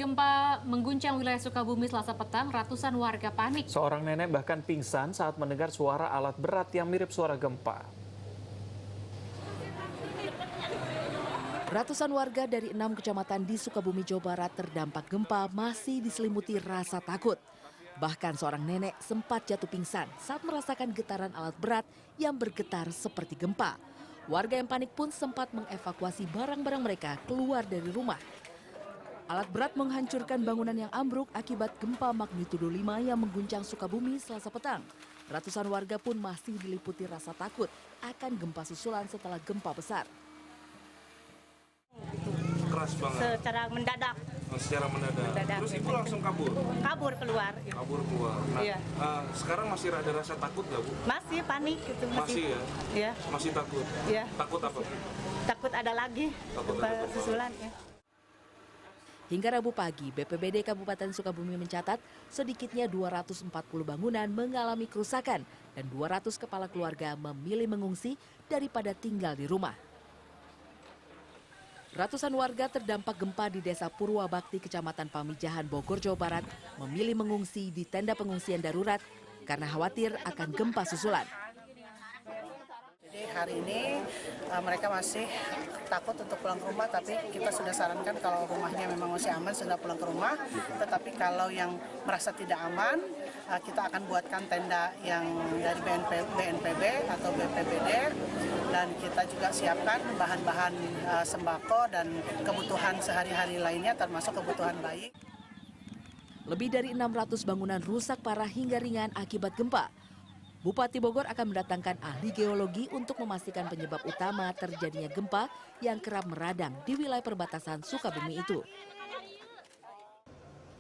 gempa mengguncang wilayah Sukabumi Selasa petang, ratusan warga panik. Seorang nenek bahkan pingsan saat mendengar suara alat berat yang mirip suara gempa. Ratusan warga dari 6 kecamatan di Sukabumi, Jawa Barat terdampak gempa masih diselimuti rasa takut. Bahkan seorang nenek sempat jatuh pingsan saat merasakan getaran alat berat yang bergetar seperti gempa. Warga yang panik pun sempat mengevakuasi barang-barang mereka keluar dari rumah. Alat berat menghancurkan bangunan yang ambruk akibat gempa magnitudo 5 yang mengguncang Sukabumi Selasa petang. Ratusan warga pun masih diliputi rasa takut akan gempa susulan setelah gempa besar. Keras banget. Secara mendadak. Terus ibu langsung kabur? Kabur keluar. Kabur keluar. Nah, iya. Sekarang masih ada rasa takut nggak, Bu? Masih panik gitu. Masih ya? Iya. Masih takut? Iya. Takut apa? Takut ada lagi gempa susulan. Ya. Hingga Rabu pagi, BPBD Kabupaten Sukabumi mencatat sedikitnya 240 bangunan mengalami kerusakan dan 200 kepala keluarga memilih mengungsi daripada tinggal di rumah. Ratusan warga terdampak gempa di Desa Purwabakti, Kecamatan Pamijahan, Bogor, Jawa Barat, memilih mengungsi di tenda pengungsian darurat karena khawatir akan gempa susulan. Jadi hari ini mereka masih takut untuk pulang ke rumah, tapi kita sudah sarankan kalau rumahnya memang masih aman sudah pulang ke rumah. Tetapi kalau yang merasa tidak aman, kita akan buatkan tenda yang dari BNPB atau BPBD, dan kita juga siapkan bahan-bahan sembako dan kebutuhan sehari-hari lainnya termasuk kebutuhan bayi. Lebih dari 600 bangunan rusak parah hingga ringan akibat gempa. Bupati Bogor akan mendatangkan ahli geologi untuk memastikan penyebab utama terjadinya gempa yang kerap meradang di wilayah perbatasan Sukabumi itu.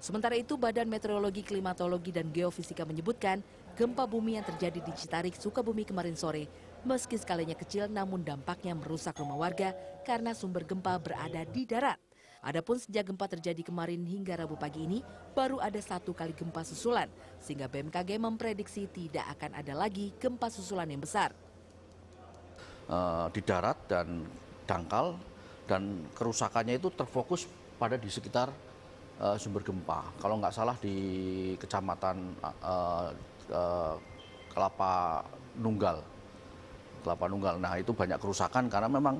Sementara itu, Badan Meteorologi, Klimatologi, dan Geofisika menyebutkan gempa bumi yang terjadi di Citarik, Sukabumi kemarin sore, meski skalanya kecil namun dampaknya merusak rumah warga karena sumber gempa berada di darat. Adapun sejak gempa terjadi kemarin hingga Rabu pagi ini, baru ada 1 kali gempa susulan, sehingga BMKG memprediksi tidak akan ada lagi gempa susulan yang besar. Di darat dan dangkal, dan kerusakannya itu terfokus pada di sekitar sumber gempa. Kalau nggak salah di Kecamatan Kelapa Nunggal. Nah itu banyak kerusakan karena memang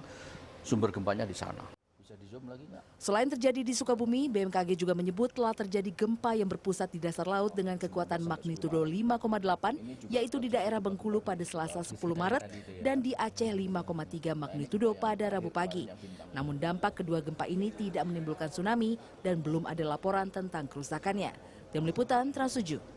sumber gempanya di sana. Bisa di zoom lagi nggak? Selain terjadi di Sukabumi, BMKG juga menyebut telah terjadi gempa yang berpusat di dasar laut dengan kekuatan magnitudo 5,8, yaitu di daerah Bengkulu pada Selasa 10 Maret dan di Aceh 5,3 magnitudo pada Rabu pagi. Namun dampak kedua gempa ini tidak menimbulkan tsunami dan belum ada laporan tentang kerusakannya. Tim Liputan Trans 7.